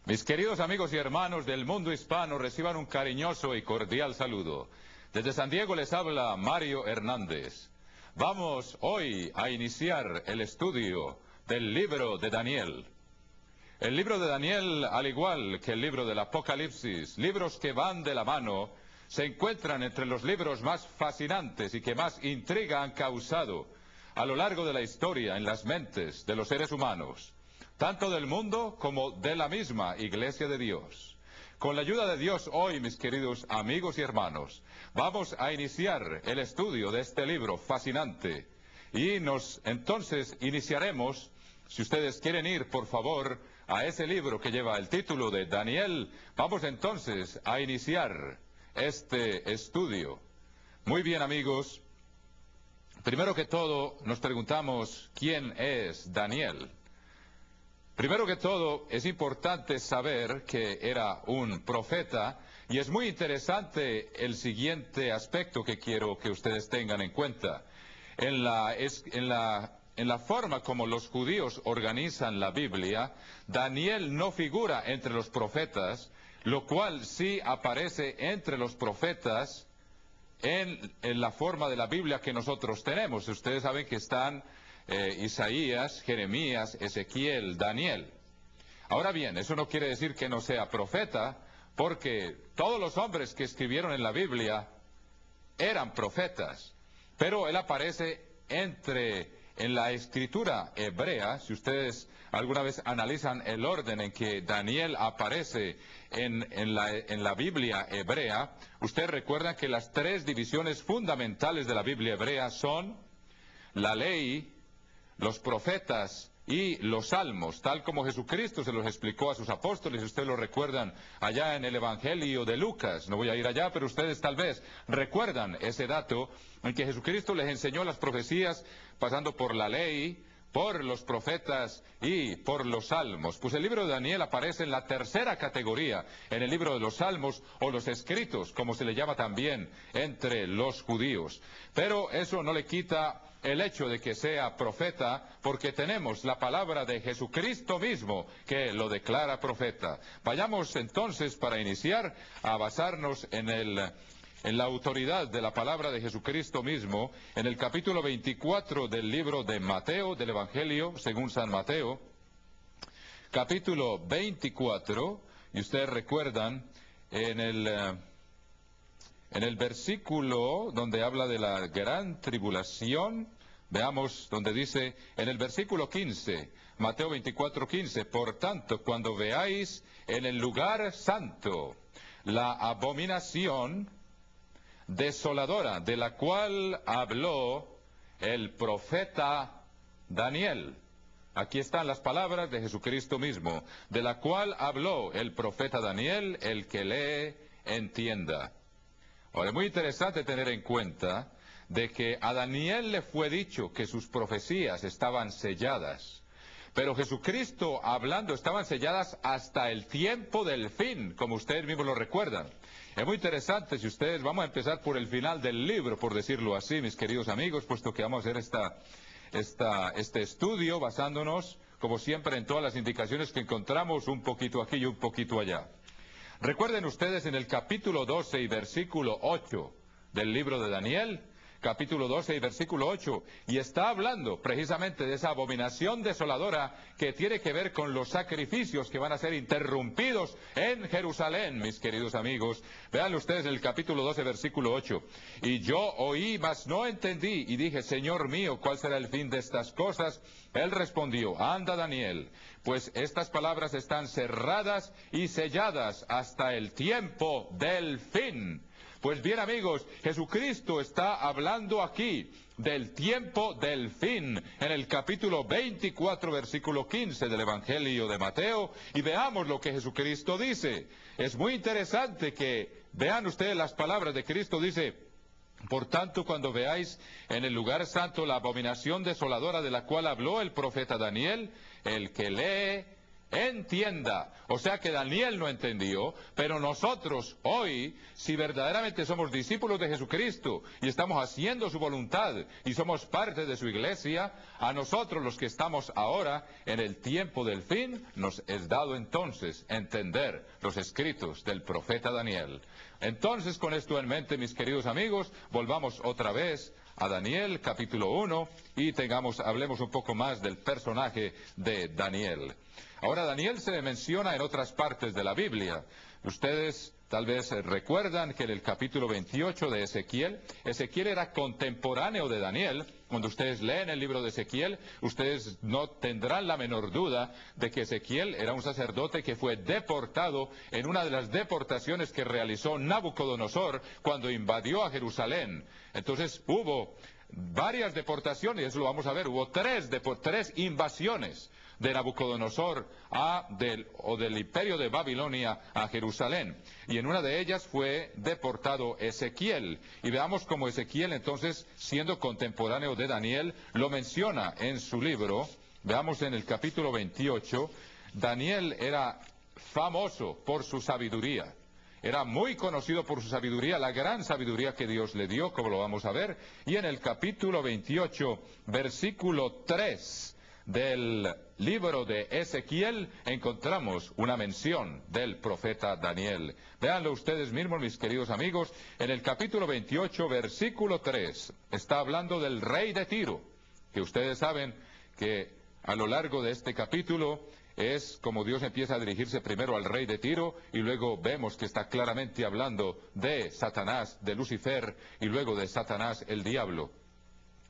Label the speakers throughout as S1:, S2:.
S1: Mis queridos amigos y hermanos del mundo hispano, reciban un cariñoso y cordial saludo. Desde San Diego les habla Mario Hernández. Vamos hoy a iniciar el estudio del libro de Daniel. El libro de Daniel, al igual que el libro del Apocalipsis, libros que van de la mano, se encuentran entre los libros más fascinantes y que más intriga han causado a lo largo de la historia en las mentes de los seres humanos, tanto del mundo como de la misma Iglesia de Dios. Con la ayuda de Dios hoy, mis queridos amigos y hermanos, vamos a iniciar el estudio de este libro fascinante. Y entonces iniciaremos, si ustedes quieren ir, por favor, a ese libro que lleva el título de Daniel, vamos entonces a iniciar este estudio. Muy bien, amigos. Primero que todo, nos preguntamos, ¿quién es Daniel? Primero que todo, es importante saber que era un profeta, y es muy interesante el siguiente aspecto que quiero que ustedes tengan en cuenta. En la forma como los judíos organizan la Biblia, Daniel no figura entre los profetas, lo cual sí aparece entre los profetas en la forma de la Biblia que nosotros tenemos. Ustedes saben que están Isaías, Jeremías, Ezequiel, Daniel. Ahora bien, eso no quiere decir que no sea profeta, porque todos los hombres que escribieron en la Biblia eran profetas, pero él aparece en la escritura hebrea. Si ustedes alguna vez analizan el orden en que Daniel aparece en la Biblia hebrea, ustedes recuerdan que las tres divisiones fundamentales de la Biblia hebrea son la ley, los profetas y los salmos, tal como Jesucristo se los explicó a sus apóstoles. Ustedes lo recuerdan allá en el Evangelio de Lucas. No voy a ir allá, pero ustedes tal vez recuerdan ese dato en que Jesucristo les enseñó las profecías pasando por la ley, por los profetas y por los salmos. Pues el libro de Daniel aparece en la tercera categoría, en el libro de los salmos o los escritos, como se le llama también entre los judíos. Pero eso no le quita el hecho de que sea profeta, porque tenemos la palabra de Jesucristo mismo que lo declara profeta. Vayamos entonces, para iniciar, a basarnos en la autoridad de la palabra de Jesucristo mismo, en el capítulo 24 del libro de Mateo, del Evangelio según San Mateo, capítulo 24, y ustedes recuerdan en el versículo donde habla de la gran tribulación, veamos donde dice, en el versículo 15, Mateo 24, 15, por tanto, cuando veáis en el lugar santo la abominación desoladora de la cual habló el profeta Daniel. Aquí están las palabras de Jesucristo mismo, de la cual habló el profeta Daniel, el que lee entienda. Ahora, es muy interesante tener en cuenta de que a Daniel le fue dicho que sus profecías estaban selladas, pero Jesucristo hablando estaban selladas hasta el tiempo del fin, como ustedes mismos lo recuerdan. Es muy interesante, si ustedes, vamos a empezar por el final del libro, por decirlo así, mis queridos amigos, puesto que vamos a hacer este estudio basándonos, como siempre, en todas las indicaciones que encontramos, un poquito aquí y un poquito allá. Recuerden ustedes en el capítulo 12 y versículo 8 del libro de Daniel, capítulo 12 y versículo 8, y está hablando precisamente de esa abominación desoladora que tiene que ver con los sacrificios que van a ser interrumpidos en Jerusalén, mis queridos amigos. Vean ustedes en el capítulo 12, versículo 8. Y yo oí, mas no entendí, y dije, Señor mío, ¿cuál será el fin de estas cosas? Él respondió, anda, Daniel, pues estas palabras están cerradas y selladas hasta el tiempo del fin. Pues bien, amigos, Jesucristo está hablando aquí del tiempo del fin en el capítulo 24, versículo 15 del Evangelio de Mateo, y veamos lo que Jesucristo dice. Es muy interesante que vean ustedes las palabras de Cristo. Dice, por tanto, cuando veáis en el lugar santo la abominación desoladora de la cual habló el profeta Daniel, el que lee, entienda. O sea que Daniel no entendió, pero nosotros hoy, si verdaderamente somos discípulos de Jesucristo y estamos haciendo su voluntad y somos parte de su iglesia, a nosotros los que estamos ahora en el tiempo del fin, nos es dado entonces entender los escritos del profeta Daniel. Entonces, con esto en mente, mis queridos amigos, volvamos otra vez a Daniel capítulo 1 y hablemos un poco más del personaje de Daniel. Ahora, Daniel se menciona en otras partes de la Biblia. Ustedes tal vez recuerdan que en el capítulo 28 de Ezequiel era contemporáneo de Daniel. Cuando ustedes leen el libro de Ezequiel, ustedes no tendrán la menor duda de que Ezequiel era un sacerdote que fue deportado en una de las deportaciones que realizó Nabucodonosor cuando invadió a Jerusalén. Entonces hubo varias deportaciones, eso lo vamos a ver, hubo tres invasiones de Nabucodonosor del imperio de Babilonia a Jerusalén. Y en una de ellas fue deportado Ezequiel. Y veamos cómo Ezequiel, entonces, siendo contemporáneo de Daniel, lo menciona en su libro. Veamos en el capítulo 28, Daniel era famoso por su sabiduría. Era muy conocido por su sabiduría, la gran sabiduría que Dios le dio, como lo vamos a ver. Y en el capítulo 28, versículo 3 del libro de Ezequiel, encontramos una mención del profeta Daniel. Véanlo ustedes mismos, mis queridos amigos. En el capítulo 28, versículo 3, está hablando del rey de Tiro, que ustedes saben que a lo largo de este capítulo es como Dios empieza a dirigirse primero al rey de Tiro, y luego vemos que está claramente hablando de Satanás, de Lucifer, y luego de Satanás el diablo,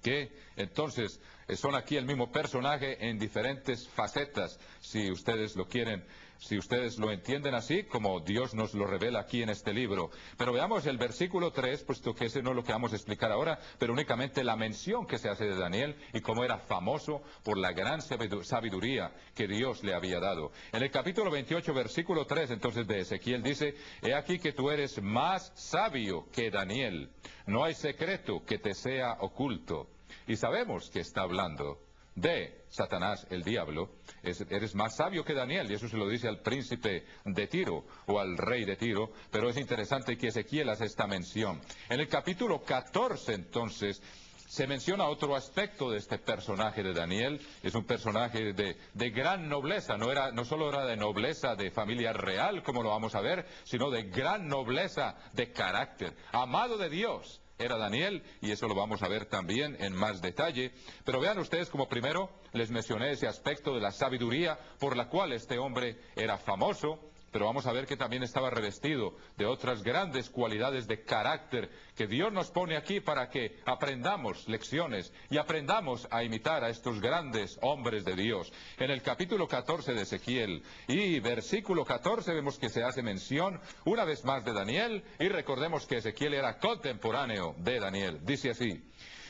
S1: que entonces son aquí el mismo personaje en diferentes facetas, si ustedes lo quieren, si ustedes lo entienden así, como Dios nos lo revela aquí en este libro. Pero veamos el versículo 3, puesto que ese no es lo que vamos a explicar ahora, pero únicamente la mención que se hace de Daniel y cómo era famoso por la gran sabiduría que Dios le había dado. En el capítulo 28, versículo 3, entonces, de Ezequiel dice: he aquí que tú eres más sabio que Daniel, no hay secreto que te sea oculto. Y sabemos que está hablando de Satanás, el diablo. Eres más sabio que Daniel, y eso se lo dice al príncipe de Tiro, o al rey de Tiro, pero es interesante que Ezequiel hace esta mención. En el capítulo 14, entonces, se menciona otro aspecto de este personaje de Daniel. Es un personaje de gran nobleza, no solo era de nobleza de familia real, como lo vamos a ver, sino de gran nobleza de carácter, amado de Dios. Era Daniel, y eso lo vamos a ver también en más detalle. Pero vean ustedes como primero les mencioné ese aspecto de la sabiduría por la cual este hombre era famoso, pero vamos a ver que también estaba revestido de otras grandes cualidades de carácter que Dios nos pone aquí para que aprendamos lecciones y aprendamos a imitar a estos grandes hombres de Dios. En el capítulo 14 de Ezequiel y versículo 14 vemos que se hace mención una vez más de Daniel, y recordemos que Ezequiel era contemporáneo de Daniel. Dice así: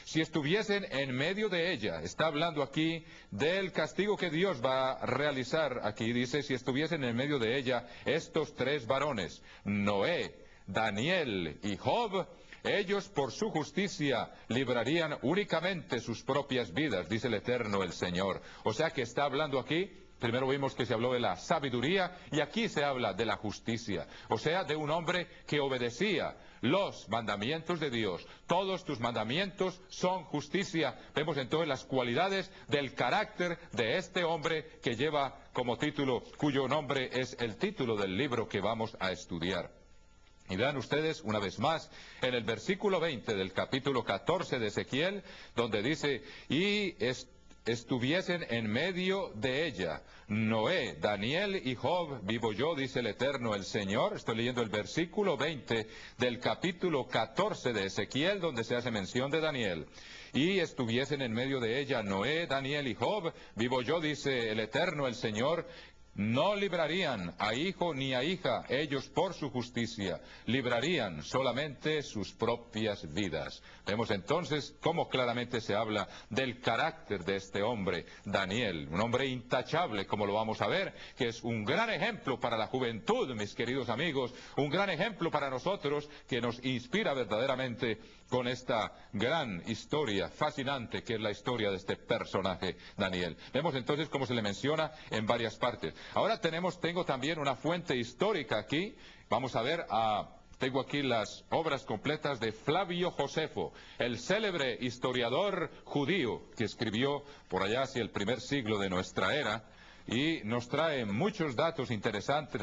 S1: si estuviesen en medio de ella, está hablando aquí del castigo que Dios va a realizar aquí, dice: si estuviesen en medio de ella estos tres varones, Noé, Daniel y Job, ellos por su justicia librarían únicamente sus propias vidas, dice el Eterno, el Señor. O sea que está hablando aquí. Primero vimos que se habló de la sabiduría, y aquí se habla de la justicia. O sea, de un hombre que obedecía los mandamientos de Dios. Todos tus mandamientos son justicia. Vemos entonces las cualidades del carácter de este hombre que lleva como título, cuyo nombre es el título del libro que vamos a estudiar. Y vean ustedes una vez más en el versículo 20 del capítulo 14 de Ezequiel, donde dice: y estuviesen en medio de ella Noé, Daniel y Job, vivo yo, dice el Eterno, el Señor. Estoy leyendo el versículo 20 del capítulo 14 de Ezequiel, donde se hace mención de Daniel. Y estuviesen en medio de ella Noé, Daniel y Job, vivo yo, dice el Eterno, el Señor, no librarían a hijo ni a hija ellos por su justicia, librarían solamente sus propias vidas. Vemos entonces cómo claramente se habla del carácter de este hombre, Daniel, un hombre intachable, como lo vamos a ver, que es un gran ejemplo para la juventud, mis queridos amigos, un gran ejemplo para nosotros, que nos inspira verdaderamente con esta gran historia fascinante que es la historia de este personaje Daniel. Vemos entonces cómo se le menciona en varias partes. Ahora tengo también una fuente histórica aquí. Vamos a ver tengo aquí las obras completas de Flavio Josefo, el célebre historiador judío que escribió por allá hacia el primer siglo de nuestra era, y nos trae muchos datos interesantes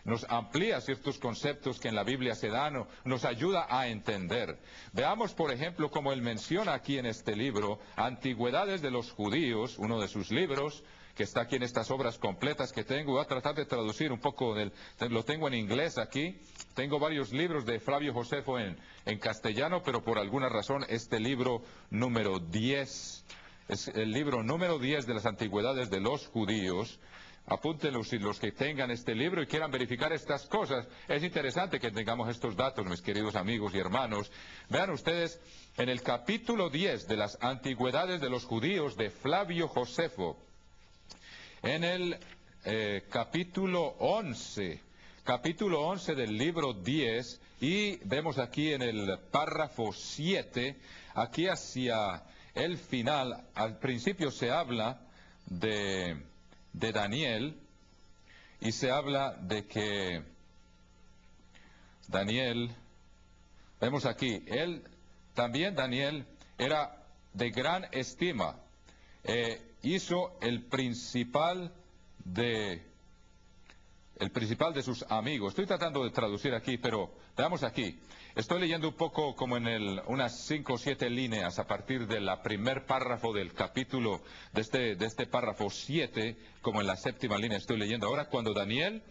S1: nos amplía ciertos conceptos que en la Biblia se dan, nos ayuda a entender. Veamos, por ejemplo, como él menciona aquí en este libro, Antigüedades de los Judíos, uno de sus libros, que está aquí en estas obras completas que tengo. Voy a tratar de traducir un poco, lo tengo en inglés aquí. Tengo varios libros de Flavio Josefo en castellano, pero por alguna razón este libro número 10, es el libro número 10 de las Antigüedades de los Judíos. Apúntenlo si los que tengan este libro y quieran verificar estas cosas. Es interesante que tengamos estos datos, mis queridos amigos y hermanos. Vean ustedes, en el capítulo 10 de las Antigüedades de los Judíos de Flavio Josefo, en el capítulo 11 del libro 10, y vemos aquí en el párrafo 7, aquí hacia el final, al principio se habla de Daniel, y se habla de que Daniel, vemos aquí, Daniel era de gran estima, hizo el principal de sus amigos. Estoy tratando de traducir aquí, pero veamos aquí. Estoy leyendo un poco como en unas 5 o 7 líneas a partir del primer párrafo del capítulo, de este párrafo 7, como en la 7ª línea estoy leyendo. Ahora, cuando Daniel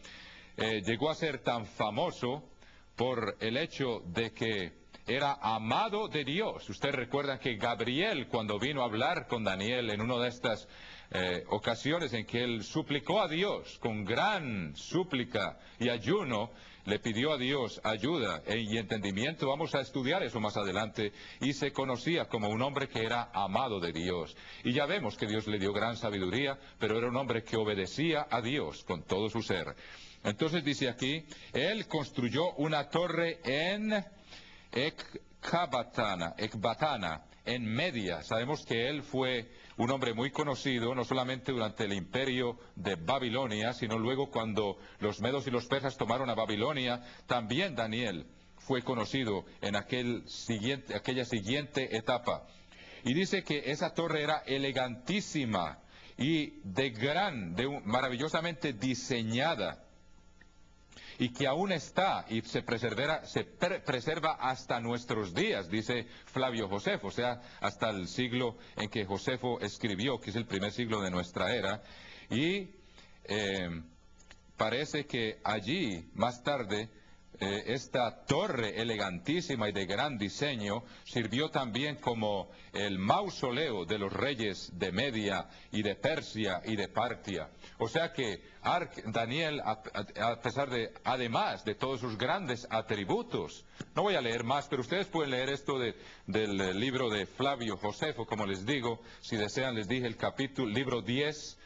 S1: llegó a ser tan famoso por el hecho de que era amado de Dios. Ustedes recuerdan que Gabriel, cuando vino a hablar con Daniel en una de estas ocasiones en que él suplicó a Dios, con gran súplica y ayuno, le pidió a Dios ayuda y entendimiento. Vamos a estudiar eso más adelante. Y se conocía como un hombre que era amado de Dios. Y ya vemos que Dios le dio gran sabiduría, pero era un hombre que obedecía a Dios con todo su ser. Entonces dice aquí, él construyó una torre en Ecbatana, en Media. Sabemos que él fue un hombre muy conocido, no solamente durante el imperio de Babilonia, sino luego cuando los medos y los persas tomaron a Babilonia. También Daniel fue conocido en aquella siguiente etapa. Y dice que esa torre era elegantísima y maravillosamente diseñada, y que aún está y se preserva hasta nuestros días, dice Flavio Josefo, o sea, hasta el siglo en que Josefo escribió, que es el primer siglo de nuestra era. Y parece que allí, más tarde, esta torre elegantísima y de gran diseño sirvió también como el mausoleo de los reyes de Media y de Persia y de Partia. O sea que Daniel, además de todos sus grandes atributos, no voy a leer más, pero ustedes pueden leer esto del libro de Flavio Josefo, como les digo, si desean, les dije el libro 10,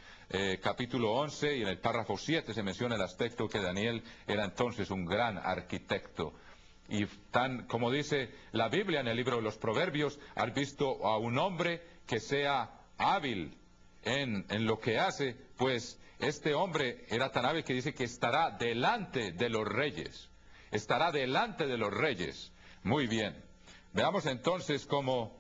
S1: capítulo 11, y en el párrafo 7 se menciona el aspecto que Daniel era entonces un gran arquitecto. Y como dice la Biblia en el libro de los Proverbios, has visto a un hombre que sea hábil en lo que hace, pues este hombre era tan hábil que dice que estará delante de los reyes. Estará delante de los reyes. Muy bien. Veamos entonces cómo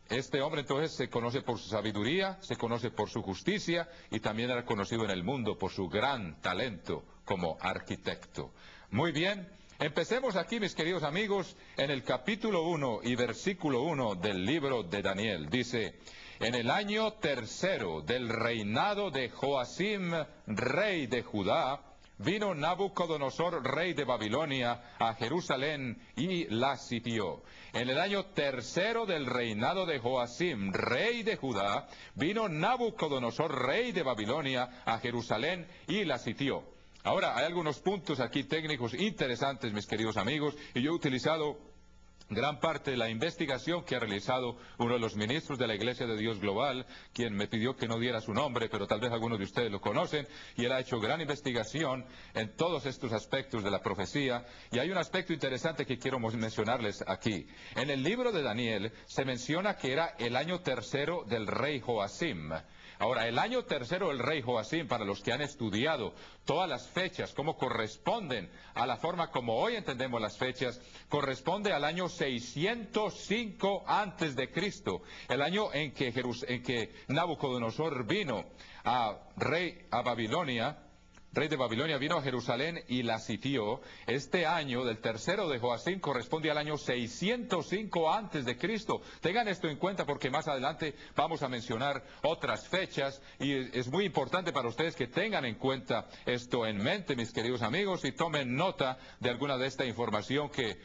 S1: este hombre entonces se conoce por su sabiduría, se conoce por su justicia, y también era conocido en el mundo por su gran talento como arquitecto. Muy bien, empecemos aquí, mis queridos amigos, en el capítulo 1 y versículo 1 del libro de Daniel. Dice: en el año 3 del reinado de Joacim, rey de Judá, vino Nabucodonosor, rey de Babilonia, a Jerusalén y la sitió. En el año 3 del reinado de Joacim, rey de Judá, vino Nabucodonosor, rey de Babilonia, a Jerusalén y la sitió. Ahora, hay algunos puntos aquí técnicos interesantes, mis queridos amigos, y yo he utilizado gran parte de la investigación que ha realizado uno de los ministros de la Iglesia de Dios Global, quien me pidió que no diera su nombre, pero tal vez algunos de ustedes lo conocen, y él ha hecho gran investigación en todos estos aspectos de la profecía, y hay un aspecto interesante que quiero mencionarles aquí. En el libro de Daniel se menciona que era el año tercero del rey Joacim. Ahora, el año tercero del rey Joacim, para los que han estudiado todas las fechas, cómo corresponden a la forma como hoy entendemos las fechas, corresponde al año 605 antes de Cristo, el año en que Nabucodonosor vino a Babilonia. Rey de Babilonia vino a Jerusalén y la sitió. Este año del tercero de Joacim corresponde al año 605 antes de Cristo. Tengan esto en cuenta porque más adelante vamos a mencionar otras fechas y es muy importante para ustedes que tengan en cuenta esto en mente, mis queridos amigos, y tomen nota de alguna de esta información que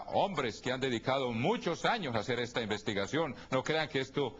S1: hombres que han dedicado muchos años a hacer esta investigación. No crean que esto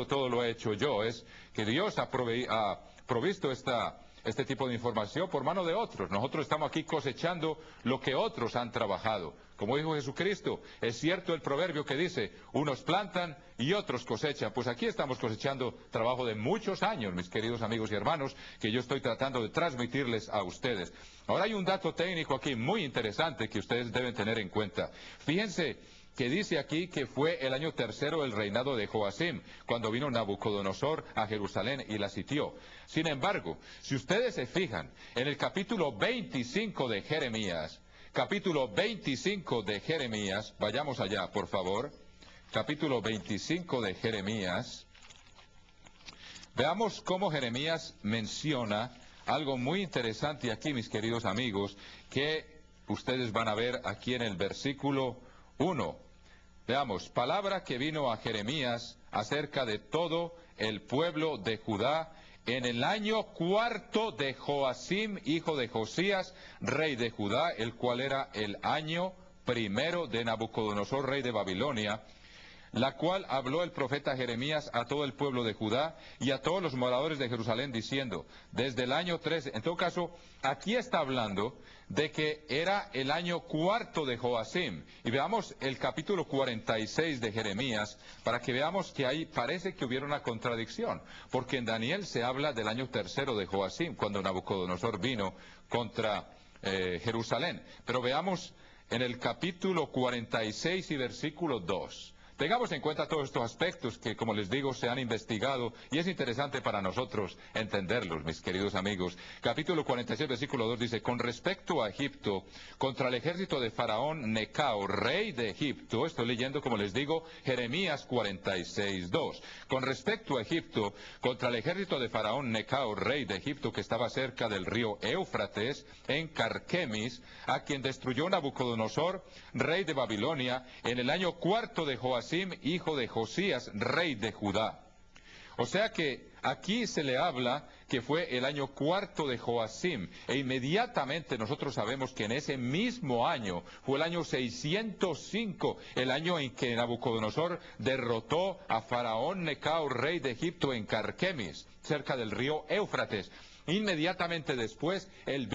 S1: todo lo he hecho yo, es que Dios ha provisto este tipo de información por mano de otros. Nosotros estamos aquí cosechando lo que otros han trabajado. Como dijo Jesucristo, es cierto el proverbio que dice, unos plantan y otros cosechan. Pues aquí estamos cosechando trabajo de muchos años, mis queridos amigos y hermanos, que yo estoy tratando de transmitirles a ustedes. Ahora hay un dato técnico aquí muy interesante que ustedes deben tener en cuenta. Fíjense que dice aquí que fue el año tercero del reinado de Joacim, cuando vino Nabucodonosor a Jerusalén y la sitió. Sin embargo, si ustedes se fijan en el capítulo 25 de Jeremías, vayamos allá, por favor, capítulo 25 de Jeremías, veamos cómo Jeremías menciona algo muy interesante aquí, mis queridos amigos, que ustedes van a ver aquí en el versículo 1. Veamos, palabra que vino a Jeremías acerca de todo el pueblo de Judá en el año cuarto de Joacim, hijo de Josías, rey de Judá, el cual era el año primero de Nabucodonosor, rey de Babilonia, la cual habló el profeta Jeremías a todo el pueblo de Judá y a todos los moradores de Jerusalén, diciendo, desde el año 13, en todo caso, aquí está hablando de que era el año cuarto de Joacim. Y veamos el capítulo 46 de Jeremías, para que veamos que ahí parece que hubiera una contradicción, porque en Daniel se habla del año tercero de Joacim, cuando Nabucodonosor vino contra Jerusalén. Pero veamos en el capítulo 46 y versículo 2. Tengamos en cuenta todos estos aspectos que, como les digo, se han investigado y es interesante para nosotros entenderlos, mis queridos amigos. Capítulo 46, versículo 2 dice, con respecto a Egipto, contra el ejército de Faraón Necao, rey de Egipto, estoy leyendo, como les digo, Jeremías 46, 2. Con respecto a Egipto, contra el ejército de Faraón Necao, rey de Egipto, que estaba cerca del río Éufrates, en Carquemis, a quien destruyó Nabucodonosor, rey de Babilonia, en el año cuarto de Joacim, hijo de Josías, rey de Judá. O sea que aquí se le habla que fue el año cuarto de Joacim, e inmediatamente nosotros sabemos que en ese mismo año fue el año 605, el año en que Nabucodonosor derrotó a Faraón Necao, rey de Egipto, en Carquemis, cerca del río Éufrates. Inmediatamente después, él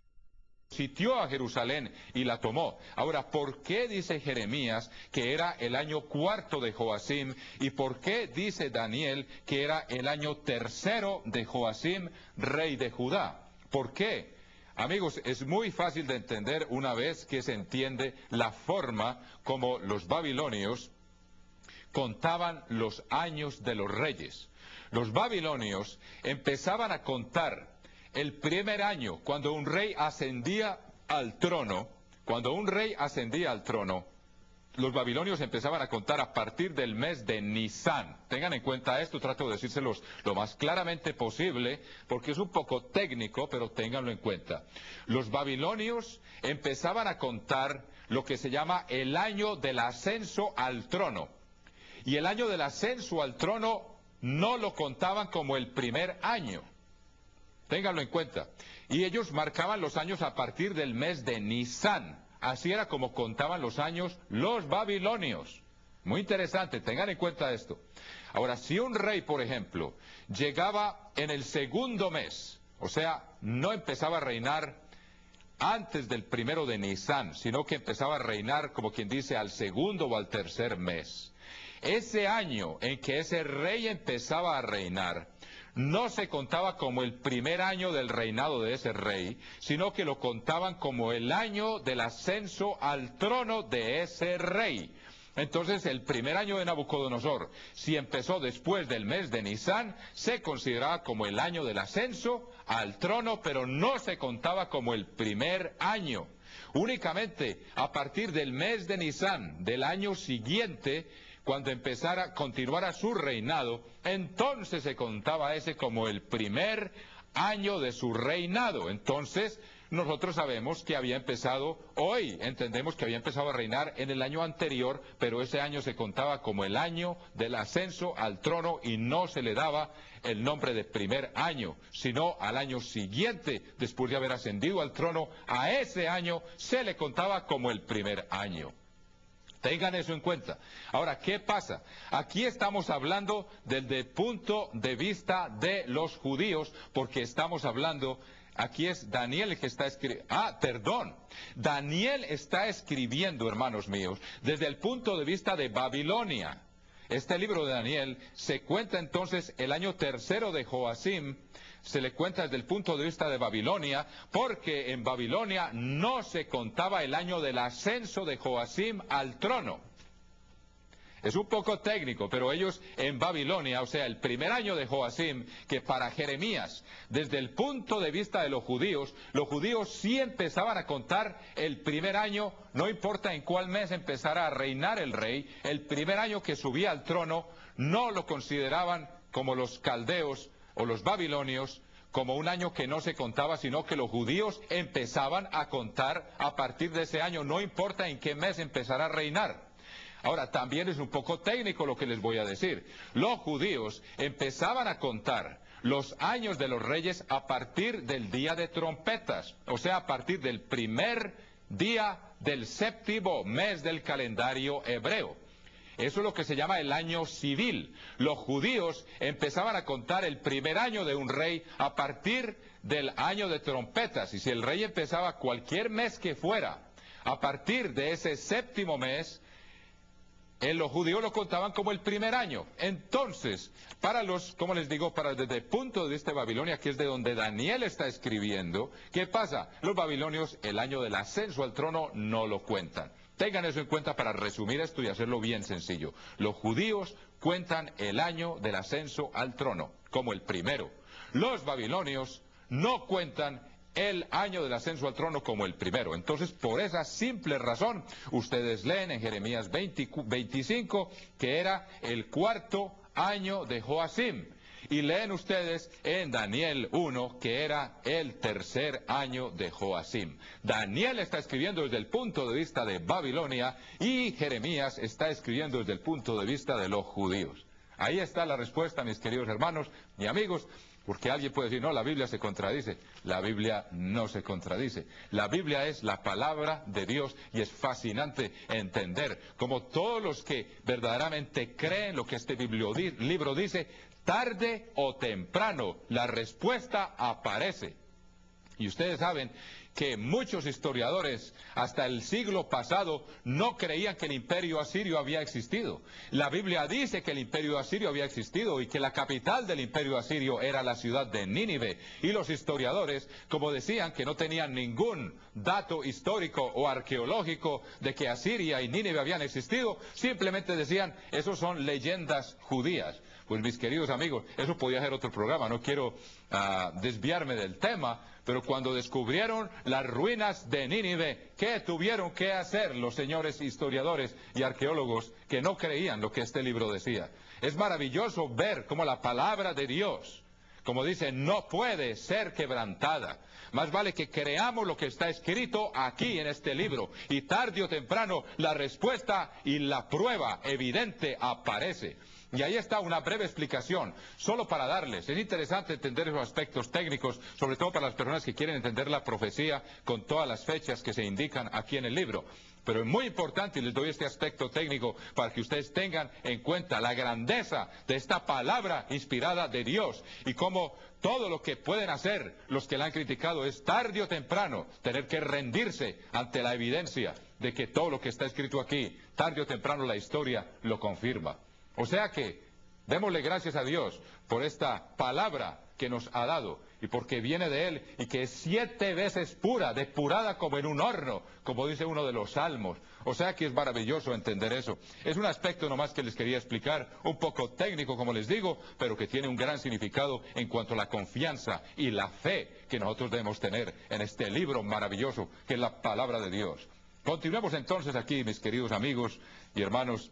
S1: sitió a Jerusalén y la tomó. Ahora, ¿por qué dice Jeremías que era el año cuarto de Joacim? ¿Y por qué dice Daniel que era el año tercero de Joacim, rey de Judá? ¿Por qué? Amigos, es muy fácil de entender una vez que se entiende la forma como los babilonios contaban los años de los reyes. Los babilonios empezaban a contar el primer año, cuando un rey ascendía al trono, los babilonios empezaban a contar a partir del mes de Nisán. Tengan en cuenta esto, trato de decírselos lo más claramente posible, porque es un poco técnico, pero ténganlo en cuenta. Los babilonios empezaban a contar lo que se llama el año del ascenso al trono. Y el año del ascenso al trono no lo contaban como el primer año. Ténganlo en cuenta. Y ellos marcaban los años a partir del mes de Nisán. Así era como contaban los años los babilonios. Muy interesante, tengan en cuenta esto. Ahora, si un rey, por ejemplo, llegaba en el segundo mes, o sea, no empezaba a reinar antes del 1 de Nisan, sino que empezaba a reinar, como quien dice, al segundo o al tercer mes. Ese año en que ese rey empezaba a reinar, no se contaba como el primer año del reinado de ese rey, sino que lo contaban como el año del ascenso al trono de ese rey. Entonces, el primer año de Nabucodonosor, si empezó después del mes de Nisan, se consideraba como el año del ascenso al trono, pero no se contaba como el primer año. Únicamente a partir del mes de Nisan del año siguiente, cuando continuara su reinado, entonces se contaba ese como el primer año de su reinado. Entonces, nosotros sabemos que había empezado, hoy entendemos que había empezado a reinar en el año anterior, pero ese año se contaba como el año del ascenso al trono y no se le daba el nombre de primer año, sino al año siguiente, después de haber ascendido al trono, a ese año se le contaba como el primer año. Tengan eso en cuenta. Ahora, ¿qué pasa? Aquí estamos hablando desde el punto de vista de los judíos, porque estamos hablando, aquí es Daniel el que está escribiendo. Daniel está escribiendo, hermanos míos, desde el punto de vista de Babilonia. Este libro de Daniel se cuenta entonces el año tercero de Joacim, se le cuenta desde el punto de vista de Babilonia, porque en Babilonia no se contaba el año del ascenso de Joacim al trono. Es un poco técnico, pero ellos en Babilonia, o sea, el primer año de Joacim, que para Jeremías, desde el punto de vista de los judíos sí empezaban a contar el primer año, no importa en cuál mes empezara a reinar el rey, el primer año que subía al trono, no lo consideraban como los caldeos o los babilonios, como un año que no se contaba, sino que los judíos empezaban a contar a partir de ese año, no importa en qué mes empezara a reinar. Ahora, también es un poco técnico lo que les voy a decir. Los judíos empezaban a contar los años de los reyes a partir del día de trompetas, o sea, a partir del primer día del séptimo mes del calendario hebreo. Eso es lo que se llama el año civil. Los judíos empezaban a contar el primer año de un rey a partir del año de trompetas. Y si el rey empezaba cualquier mes que fuera, a partir de ese séptimo mes, los judíos lo contaban como el primer año. Entonces, como les digo, desde el punto de vista de Babilonia, que es de donde Daniel está escribiendo, ¿qué pasa? Los babilonios, el año del ascenso al trono, no lo cuentan. Tengan eso en cuenta para resumir esto y hacerlo bien sencillo. Los judíos cuentan el año del ascenso al trono como el primero. Los babilonios no cuentan el año del ascenso al trono como el primero. Entonces, por esa simple razón, ustedes leen en Jeremías 25 que era el cuarto año de Joacim. Y leen ustedes en Daniel 1 que era el tercer año de Joacim. Daniel está escribiendo desde el punto de vista de Babilonia y Jeremías está escribiendo desde el punto de vista de los judíos. Ahí está la respuesta, mis queridos hermanos y amigos. Porque alguien puede decir, no, la Biblia se contradice. La Biblia no se contradice. La Biblia es la palabra de Dios y es fascinante entender cómo todos los que verdaderamente creen lo que este libro dice, tarde o temprano la respuesta aparece. Y ustedes saben que muchos historiadores hasta el siglo pasado no creían que el imperio asirio había existido. La Biblia dice que el imperio asirio había existido y que la capital del imperio asirio era la ciudad de Nínive. Y los historiadores, como decían que no tenían ningún dato histórico o arqueológico de que Asiria y Nínive habían existido, simplemente decían, esos son leyendas judías. Pues mis queridos amigos, eso podía ser otro programa, no quiero desviarme del tema, pero cuando descubrieron las ruinas de Nínive, ¿qué tuvieron que hacer los señores historiadores y arqueólogos que no creían lo que este libro decía? Es maravilloso ver cómo la palabra de Dios, como dice, no puede ser quebrantada. Más vale que creamos lo que está escrito aquí en este libro, y tarde o temprano la respuesta y la prueba evidente aparece. Y ahí está una breve explicación, solo para darles. Es interesante entender esos aspectos técnicos, sobre todo para las personas que quieren entender la profecía con todas las fechas que se indican aquí en el libro. Pero es muy importante, y les doy este aspecto técnico para que ustedes tengan en cuenta la grandeza de esta palabra inspirada de Dios y cómo todo lo que pueden hacer los que la han criticado es tarde o temprano tener que rendirse ante la evidencia de que todo lo que está escrito aquí, tarde o temprano la historia lo confirma. O sea que démosle gracias a Dios por esta palabra que nos ha dado y porque viene de Él y que es 7 veces pura, depurada como en un horno, como dice uno de los salmos. O sea que es maravilloso entender eso. Es un aspecto nomás que les quería explicar, un poco técnico como les digo, pero que tiene un gran significado en cuanto a la confianza y la fe que nosotros debemos tener en este libro maravilloso que es la palabra de Dios. Continuemos entonces aquí, mis queridos amigos y hermanos,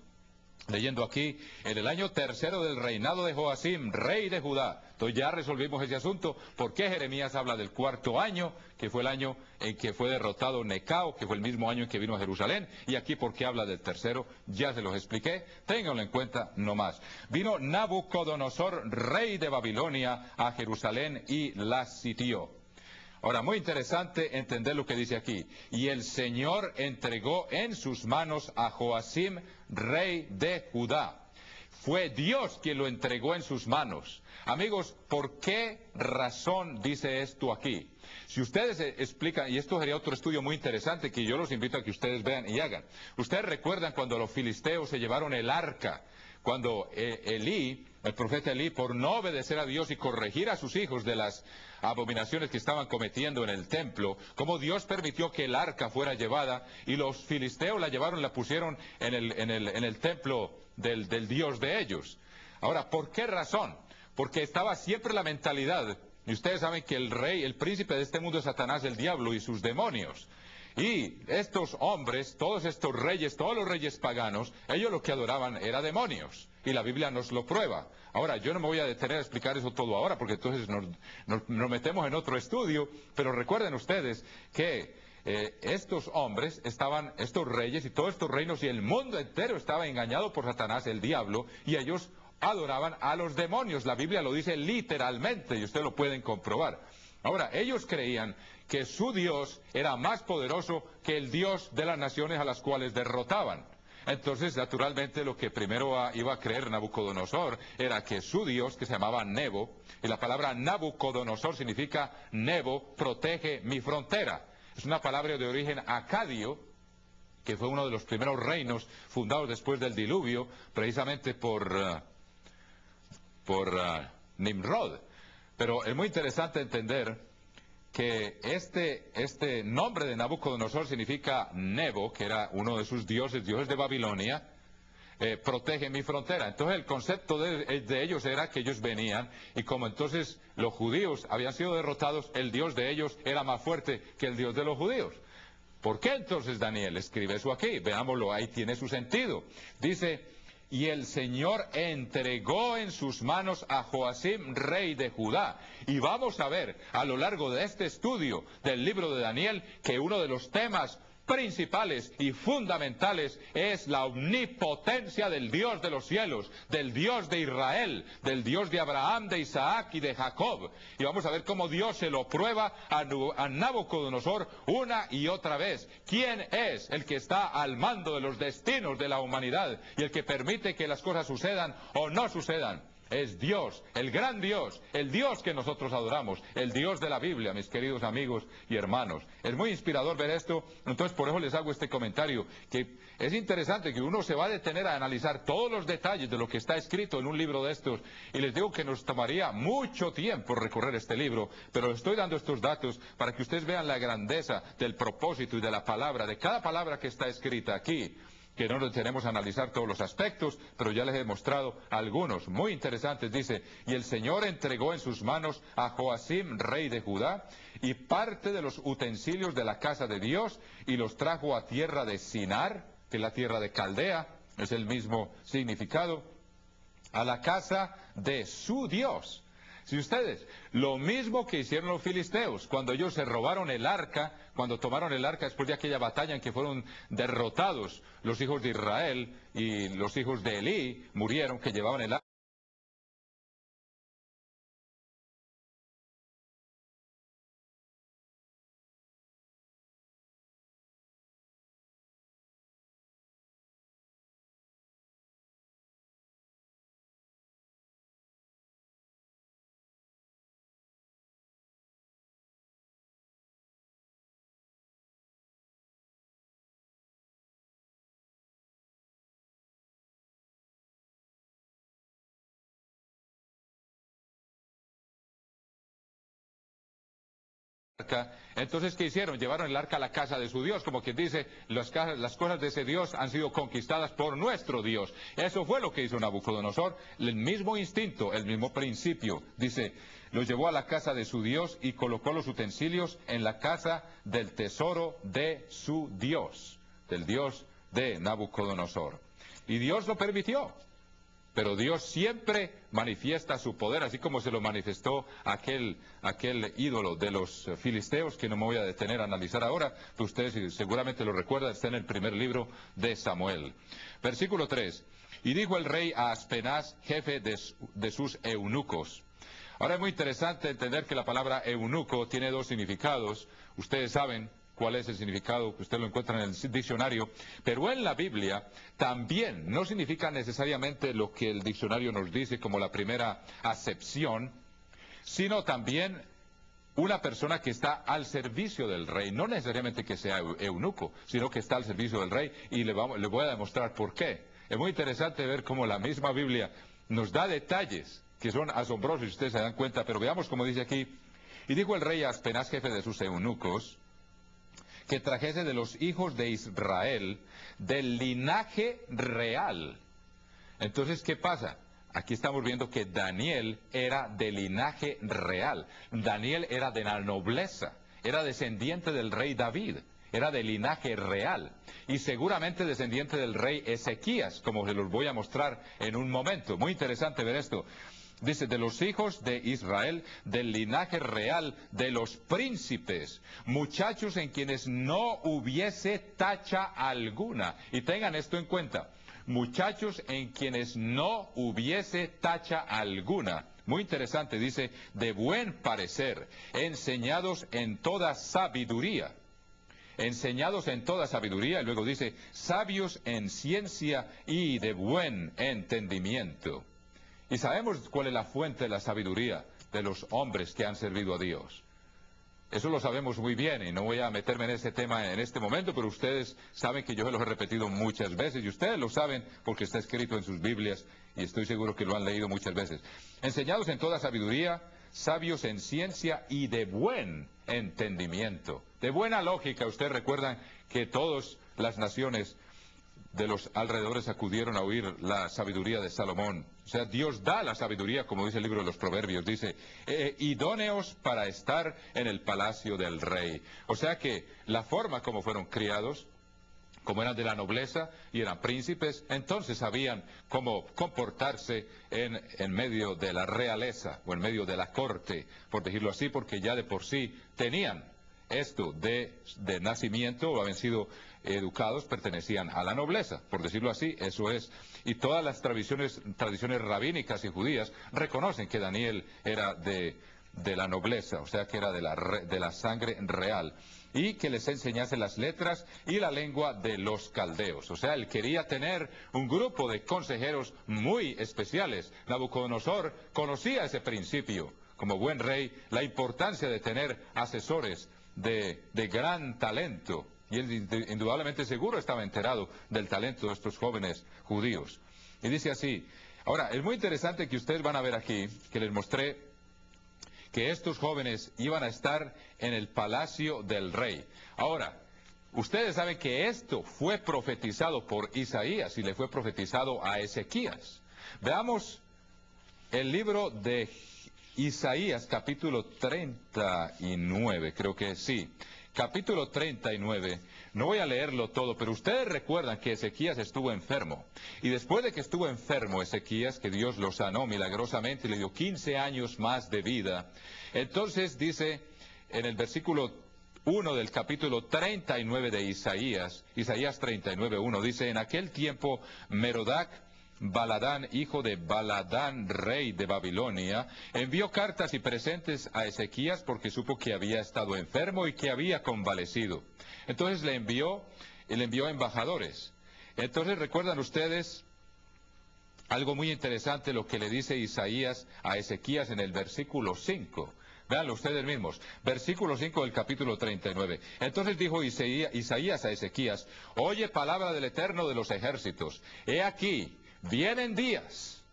S1: leyendo aquí, en el año 3º del reinado de Joacim, rey de Judá. Entonces ya resolvimos ese asunto. ¿Por qué Jeremías habla del 4º año, que fue el año en que fue derrotado Necao, que fue el mismo año en que vino a Jerusalén? Y aquí, ¿por qué habla del 3º? Ya se los expliqué. Ténganlo en cuenta nomás. Vino Nabucodonosor, rey de Babilonia, a Jerusalén y la sitió. Ahora, muy interesante entender lo que dice aquí. Y el Señor entregó en sus manos a Joacim, rey de Judá. Fue Dios quien lo entregó en sus manos. Amigos, ¿por qué razón dice esto aquí? Si ustedes explican, y esto sería otro estudio muy interesante que yo los invito a que ustedes vean y hagan. Ustedes recuerdan cuando los filisteos se llevaron el arca, cuando el profeta Elí, por no obedecer a Dios y corregir a sus hijos de las abominaciones que estaban cometiendo en el templo, como Dios permitió que el arca fuera llevada y los filisteos la llevaron, la pusieron en el templo del Dios de ellos. Ahora, ¿por qué razón? Porque estaba siempre la mentalidad, y ustedes saben que el rey, el príncipe de este mundo es Satanás, el diablo y sus demonios. Y estos hombres, todos estos reyes, todos los reyes paganos, ellos lo que adoraban era demonios. Y la Biblia nos lo prueba. Ahora, yo no me voy a detener a explicar eso todo ahora, porque entonces nos metemos en otro estudio. Pero recuerden ustedes que estos hombres estaban, estos reyes y todos estos reinos y el mundo entero estaba engañado por Satanás, el diablo, y ellos adoraban a los demonios. La Biblia lo dice literalmente y ustedes lo pueden comprobar. Ahora, ellos creían que su Dios era más poderoso que el Dios de las naciones a las cuales derrotaban. Entonces, naturalmente, lo que primero iba a creer Nabucodonosor era que su Dios, que se llamaba Nebo, y la palabra Nabucodonosor significa Nebo, protege mi frontera. Es una palabra de origen acadio, que fue uno de los primeros reinos fundados después del diluvio, precisamente por Nimrod. Pero es muy interesante entender que este nombre de Nabucodonosor significa Nebo, que era uno de sus dioses de Babilonia, protege mi frontera. Entonces el concepto de ellos era que ellos venían, y como entonces los judíos habían sido derrotados, el Dios de ellos era más fuerte que el Dios de los judíos. ¿Por qué entonces Daniel escribe eso aquí? Veámoslo, ahí tiene su sentido. Dice: y el Señor entregó en sus manos a Joacim, rey de Judá. Y vamos a ver a lo largo de este estudio del libro de Daniel que uno de los temas principales y fundamentales es la omnipotencia del Dios de los cielos, del Dios de Israel, del Dios de Abraham, de Isaac y de Jacob. Y vamos a ver cómo Dios se lo prueba a Nabucodonosor una y otra vez. ¿Quién es el que está al mando de los destinos de la humanidad y el que permite que las cosas sucedan o no sucedan? Es Dios, el gran Dios, el Dios que nosotros adoramos, el Dios de la Biblia, mis queridos amigos y hermanos. Es muy inspirador ver esto, entonces por eso les hago este comentario, que es interesante que uno se va a detener a analizar todos los detalles de lo que está escrito en un libro de estos, y les digo que nos tomaría mucho tiempo recorrer este libro, pero les estoy dando estos datos para que ustedes vean la grandeza del propósito y de la palabra, de cada palabra que está escrita aquí, que no nos tenemos a analizar todos los aspectos, pero ya les he mostrado algunos muy interesantes. Dice: y el Señor entregó en sus manos a Joacim, rey de Judá, y parte de los utensilios de la casa de Dios, y los trajo a tierra de Sinar, que es la tierra de Caldea, es el mismo significado, a la casa de su Dios. Si ustedes, lo mismo que hicieron los filisteos, cuando ellos se robaron el arca, cuando tomaron el arca después de aquella batalla en que fueron derrotados los hijos de Israel y los hijos de Elí murieron, que llevaban el arca. Entonces, ¿qué hicieron? Llevaron el arca a la casa de su Dios, como quien dice, las cosas de ese Dios han sido conquistadas por nuestro Dios. Eso fue lo que hizo Nabucodonosor, el mismo instinto, el mismo principio. Dice, los llevó a la casa de su Dios y colocó los utensilios en la casa del tesoro de su Dios, del Dios de Nabucodonosor. Y Dios lo permitió. Pero Dios siempre manifiesta su poder, así como se lo manifestó aquel ídolo de los filisteos, que no me voy a detener a analizar ahora, pero ustedes seguramente lo recuerdan, está en el primer libro de Samuel. Versículo 3. Y dijo el rey a Aspenaz, jefe de sus eunucos. Ahora es muy interesante entender que la palabra eunuco tiene dos significados. Ustedes saben cuál es el significado, que usted lo encuentra en el diccionario, pero en la Biblia también no significa necesariamente lo que el diccionario nos dice como la primera acepción, sino también una persona que está al servicio del rey, no necesariamente que sea eunuco, sino que está al servicio del rey, y le voy a demostrar por qué. Es muy interesante ver cómo la misma Biblia nos da detalles que son asombrosos, si ustedes se dan cuenta, pero veamos cómo dice aquí. Y dijo el rey a Aspenaz, jefe de sus eunucos, que trajese de los hijos de Israel del linaje real. Entonces, ¿qué pasa? Aquí estamos viendo que Daniel era de linaje real. Daniel era de la nobleza, era descendiente del rey David, era de linaje real. Y seguramente descendiente del rey Ezequías, como se los voy a mostrar en un momento. Muy interesante ver esto. Dice, de los hijos de Israel, del linaje real, de los príncipes, muchachos en quienes no hubiese tacha alguna. Y tengan esto en cuenta, muchachos en quienes no hubiese tacha alguna. Muy interesante, dice, de buen parecer, enseñados en toda sabiduría. Enseñados en toda sabiduría, y luego dice, sabios en ciencia y de buen entendimiento. Y sabemos cuál es la fuente de la sabiduría de los hombres que han servido a Dios. Eso lo sabemos muy bien y no voy a meterme en ese tema en este momento, pero ustedes saben que yo se los he repetido muchas veces y ustedes lo saben porque está escrito en sus Biblias y estoy seguro que lo han leído muchas veces. Enseñados en toda sabiduría, sabios en ciencia y de buen entendimiento. De buena lógica, ustedes recuerdan que todas las naciones de los alrededores acudieron a oír la sabiduría de Salomón. O sea, Dios da la sabiduría, como dice el libro de los Proverbios, dice, idóneos para estar en el palacio del rey. O sea que la forma como fueron criados, como eran de la nobleza y eran príncipes, entonces sabían cómo comportarse en medio de la realeza o en medio de la corte, por decirlo así, porque ya de por sí tenían esto de nacimiento, o habían sido educados, pertenecían a la nobleza, por decirlo así, eso es. Y todas las tradiciones rabínicas y judías reconocen que Daniel era de la nobleza, o sea que era de la sangre real, y que les enseñase las letras y la lengua de los caldeos. O sea, él quería tener un grupo de consejeros muy especiales. Nabucodonosor conocía ese principio, como buen rey, la importancia de tener asesores de gran talento, y él indudablemente seguro estaba enterado del talento de estos jóvenes judíos. Y dice así, ahora, es muy interesante que ustedes van a ver aquí, que les mostré que estos jóvenes iban a estar en el palacio del rey. Ahora, ustedes saben que esto fue profetizado por Isaías y le fue profetizado a Ezequías. Veamos el libro de Isaías, capítulo 39, creo que sí, capítulo 39, no voy a leerlo todo, pero ustedes recuerdan que Ezequías estuvo enfermo. Y después de que estuvo enfermo Ezequías, que Dios lo sanó milagrosamente y le dio 15 años más de vida, entonces dice en el versículo 1 del capítulo 39 de Isaías 39:1, dice: en aquel tiempo Merodac Baladán, hijo de Baladán, rey de Babilonia, envió cartas y presentes a Ezequías porque supo que había estado enfermo y que había convalecido. Entonces le envió embajadores. Entonces recuerdan ustedes algo muy interesante, lo que le dice Isaías a Ezequías en el versículo 5. Véanlo ustedes mismos. Versículo 5 del capítulo 39. Entonces dijo Isaías a Ezequías: oye palabra del Eterno de los ejércitos. He aquí, vienen días.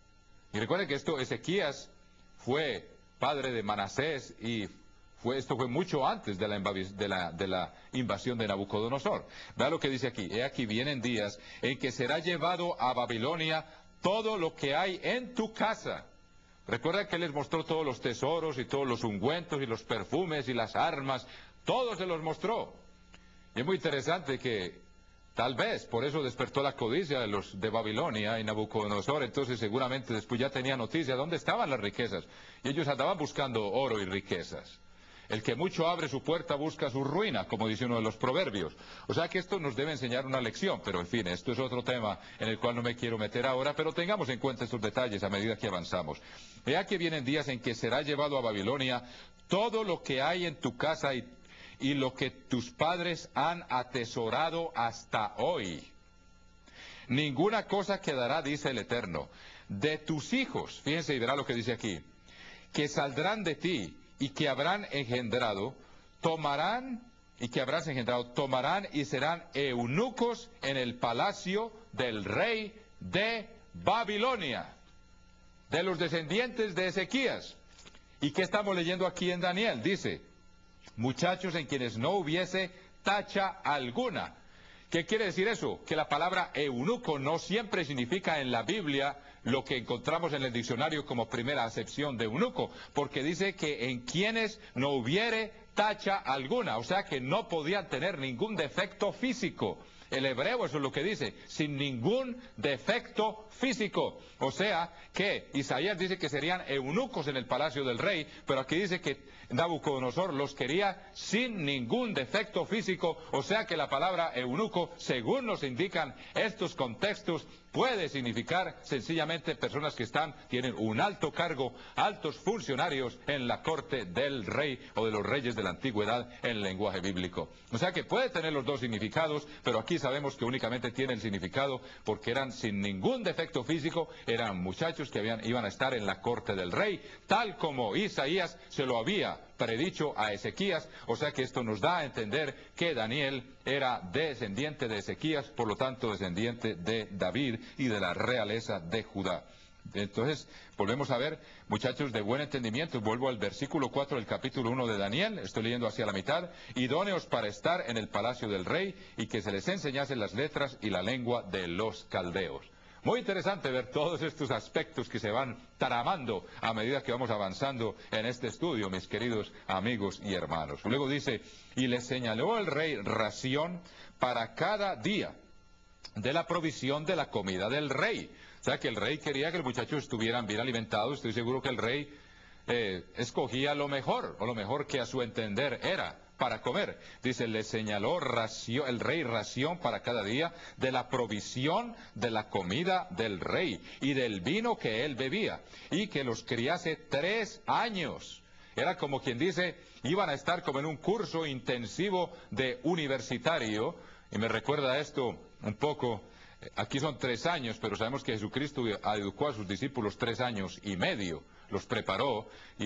S1: Y recuerden que Ezequías fue padre de Manasés y esto fue mucho antes de la invasión de Nabucodonosor. Vean lo que dice aquí: he aquí vienen días en que será llevado a Babilonia todo lo que hay en tu casa. Recuerda que él les mostró todos los tesoros y todos los ungüentos y los perfumes y las armas, todo se los mostró. Y es muy interesante que tal vez por eso despertó la codicia de los de Babilonia y Nabucodonosor. Entonces seguramente después ya tenía noticia de dónde estaban las riquezas. Y ellos andaban buscando oro y riquezas. El que mucho abre su puerta busca su ruina, como dice uno de los proverbios. O sea que esto nos debe enseñar una lección, pero en fin, esto es otro tema en el cual no me quiero meter ahora, pero tengamos en cuenta estos detalles a medida que avanzamos. Vea que vienen días en que será llevado a Babilonia todo lo que hay en tu casa y lo que tus padres han atesorado hasta hoy. Ninguna cosa quedará, dice el Eterno, de tus hijos. Fíjense y verá lo que dice aquí: que saldrán de ti y que habrán engendrado, tomarán y serán eunucos en el palacio del rey de Babilonia, de los descendientes de Ezequías. ¿Y qué estamos leyendo aquí en Daniel? Dice: muchachos en quienes no hubiese tacha alguna. ¿Qué quiere decir eso? Que la palabra eunuco no siempre significa en la Biblia lo que encontramos en el diccionario como primera acepción de eunuco, porque dice que en quienes no hubiere tacha alguna, o sea que no podían tener ningún defecto físico. El hebreo eso es lo que dice, sin ningún defecto físico. O sea que Isaías dice que serían eunucos en el palacio del rey, pero aquí dice que Nabucodonosor los quería sin ningún defecto físico. O sea que la palabra eunuco, según nos indican estos contextos, puede significar sencillamente personas que tienen un alto cargo, altos funcionarios en la corte del rey o de los reyes de la antigüedad en el lenguaje bíblico. O sea que puede tener los dos significados, pero aquí sabemos que únicamente tiene el significado porque eran sin ningún defecto físico, eran muchachos que iban a estar en la corte del rey, tal como Isaías se lo había predicho a Ezequías. O sea que esto nos da a entender que Daniel era descendiente de Ezequías, por lo tanto descendiente de David y de la realeza de Judá. Entonces, volvemos a ver, muchachos de buen entendimiento, vuelvo al versículo 4 del capítulo 1 de Daniel, estoy leyendo hacia la mitad: idóneos para estar en el palacio del rey y que se les enseñase las letras y la lengua de los caldeos. Muy interesante ver todos estos aspectos que se van tramando a medida que vamos avanzando en este estudio, mis queridos amigos y hermanos. Luego dice: y le señaló el rey ración para cada día de la provisión de la comida del rey. O sea que el rey quería que los muchachos estuvieran bien alimentados. Estoy seguro que el rey escogía lo mejor, o lo mejor que a su entender era para comer. Dice: le señaló el rey ración para cada día de la provisión de la comida del rey y del vino que él bebía, y que los criase 3 años. Era como quien dice, iban a estar como en un curso intensivo de universitario. Y me recuerda esto un poco, aquí son 3 años, pero sabemos que Jesucristo educó a sus discípulos 3 años y medio, los preparó, y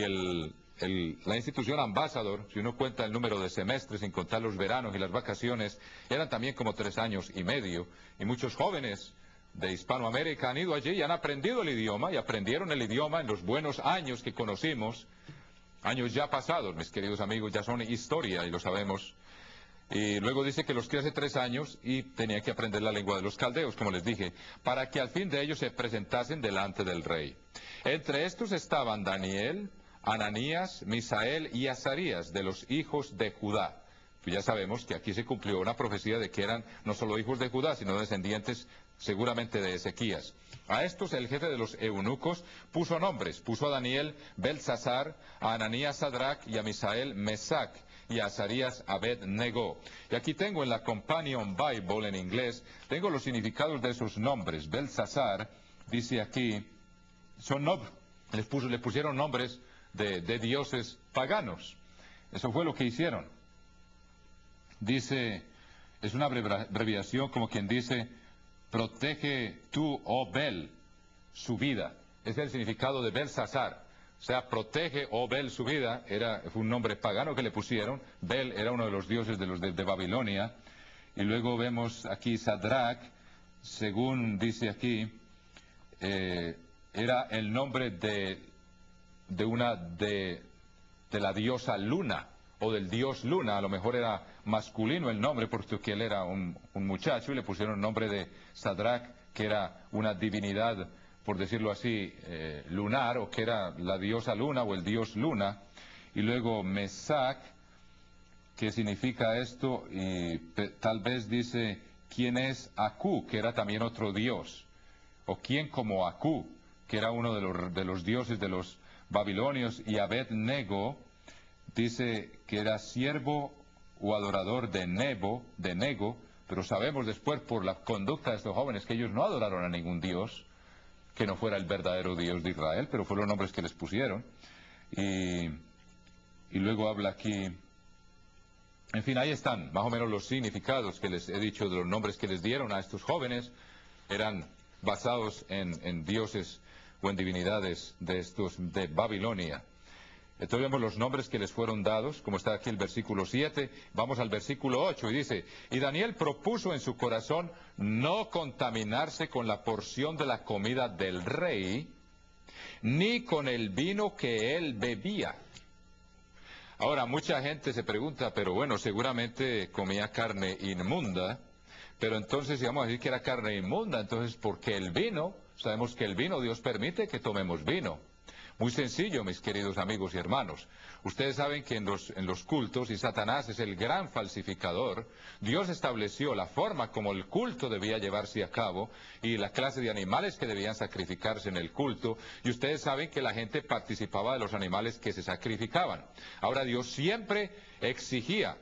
S1: la institución Ambassador, si uno cuenta el número de semestres sin contar los veranos y las vacaciones, eran también como 3 años y medio, y muchos jóvenes de Hispanoamérica han ido allí y han aprendido el idioma, y aprendieron el idioma en los buenos años que conocimos, años ya pasados, mis queridos amigos, ya son historia y lo sabemos. Y luego dice que los crió hace 3 años y tenía que aprender la lengua de los caldeos, como les dije, para que al fin de ellos se presentasen delante del rey. Entre estos estaban Daniel, Ananías, Misael y Azarías, de los hijos de Judá. Pues ya sabemos que aquí se cumplió una profecía de que eran no solo hijos de Judá, sino descendientes seguramente de Ezequías. A estos el jefe de los eunucos puso nombres, puso a Daniel Beltsasar, a Ananías Sadrach y a Misael Mesac y a Azarías Abed-Nego. Y aquí tengo en la Companion Bible en inglés, tengo los significados de esos nombres. Beltsasar, dice aquí, le pusieron nombres de dioses paganos. Eso fue lo que hicieron. Dice, es una abreviación como quien dice, protege tú, oh Bel, su vida. Es el significado de Beltsasar. O sea, protege, oh Bel, su vida. Fue un nombre pagano que le pusieron. Bel era uno de los dioses de Babilonia. Y luego vemos aquí Sadrach, según dice aquí, era el nombre de la diosa Luna, o del dios Luna. A lo mejor era masculino el nombre, porque él era un muchacho, y le pusieron el nombre de Sadrach, que era una divinidad, por decirlo así, lunar, o que era la diosa Luna, o el dios Luna. Y luego Mesac, que significa esto, y tal vez dice, ¿quién es Aku?, que era también otro dios, o ¿quién como Aku?, que era uno de los dioses de los babilonios. Y Abed-Nego dice que era siervo o adorador de Nego, pero sabemos después por la conducta de estos jóvenes que ellos no adoraron a ningún dios que no fuera el verdadero Dios de Israel, pero fueron los nombres que les pusieron. Y luego habla aquí, en fin, ahí están más o menos los significados que les he dicho de los nombres que les dieron a estos jóvenes. Eran basados en dioses o en divinidades de Babilonia. Entonces vemos los nombres que les fueron dados, como está aquí el versículo 7. Vamos al versículo 8 y dice, y Daniel propuso en su corazón no contaminarse con la porción de la comida del rey, ni con el vino que él bebía. Ahora, mucha gente se pregunta, pero bueno, seguramente comía carne inmunda, pero entonces, si vamos a decir que era carne inmunda, entonces, ¿por qué el vino? Sabemos que el vino, Dios permite que tomemos vino. Muy sencillo, mis queridos amigos y hermanos. Ustedes saben que en los cultos, y Satanás es el gran falsificador, Dios estableció la forma como el culto debía llevarse a cabo y la clase de animales que debían sacrificarse en el culto. Y ustedes saben que la gente participaba de los animales que se sacrificaban. Ahora, Dios siempre exigía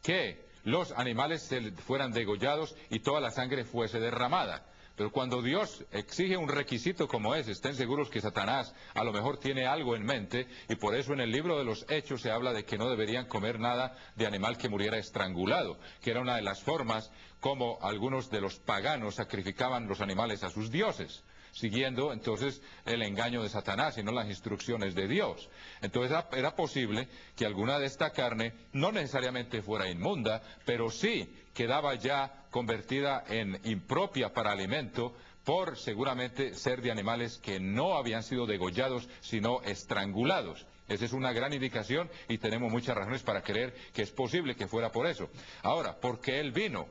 S1: que los animales fueran degollados y toda la sangre fuese derramada. Pero cuando Dios exige un requisito como ese, estén seguros que Satanás a lo mejor tiene algo en mente, y por eso en el libro de los Hechos se habla de que no deberían comer nada de animal que muriera estrangulado, que era una de las formas como algunos de los paganos sacrificaban los animales a sus dioses, siguiendo entonces el engaño de Satanás y no las instrucciones de Dios. Entonces era posible que alguna de esta carne no necesariamente fuera inmunda, pero sí quedaba ya convertida en impropia para alimento por seguramente ser de animales que no habían sido degollados, sino estrangulados. Esa es una gran indicación y tenemos muchas razones para creer que es posible que fuera por eso. Ahora, ¿por qué el vino?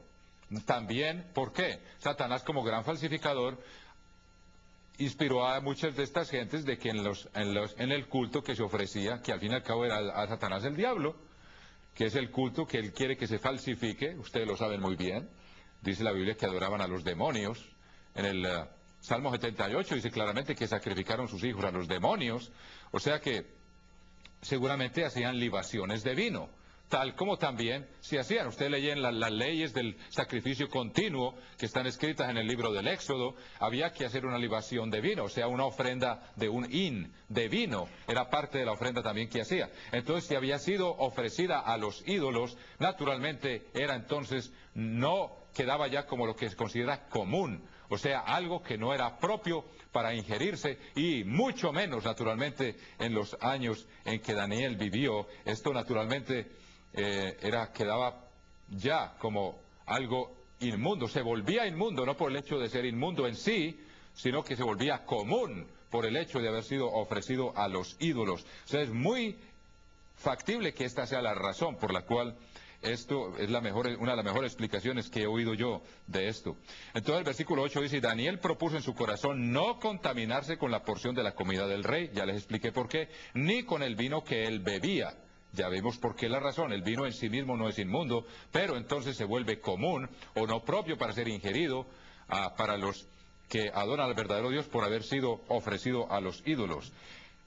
S1: También, ¿por qué? Satanás, como gran falsificador, inspiró a muchas de estas gentes de que en el culto que se ofrecía, que al fin y al cabo era a Satanás el diablo, que es el culto que él quiere que se falsifique, ustedes lo saben muy bien. Dice la Biblia que adoraban a los demonios. En el Salmo 78 dice claramente que sacrificaron sus hijos a los demonios. O sea que seguramente hacían libaciones de vino, tal como también se hacían. Ustedes leen las leyes del sacrificio continuo que están escritas en el libro del Éxodo. Había que hacer una libación de vino, o sea, una ofrenda de un hin de vino. Era parte de la ofrenda también que hacía. Entonces, si había sido ofrecida a los ídolos, naturalmente era entonces, no quedaba ya como lo que se considera común. O sea, algo que no era propio para ingerirse, y mucho menos, naturalmente, en los años en que Daniel vivió. Esto, naturalmente, quedaba ya como algo inmundo. Se volvía inmundo, no por el hecho de ser inmundo en sí, sino que se volvía común por el hecho de haber sido ofrecido a los ídolos. O sea, es muy factible que esta sea la razón por la cual esto es una de las mejores explicaciones que he oído yo de esto. Entonces el versículo 8 dice, Daniel propuso en su corazón no contaminarse con la porción de la comida del rey, ya les expliqué por qué, ni con el vino que él bebía. Ya vemos por qué la razón. El vino en sí mismo no es inmundo, pero entonces se vuelve común o no propio para ser ingerido para los que adoran al verdadero Dios por haber sido ofrecido a los ídolos.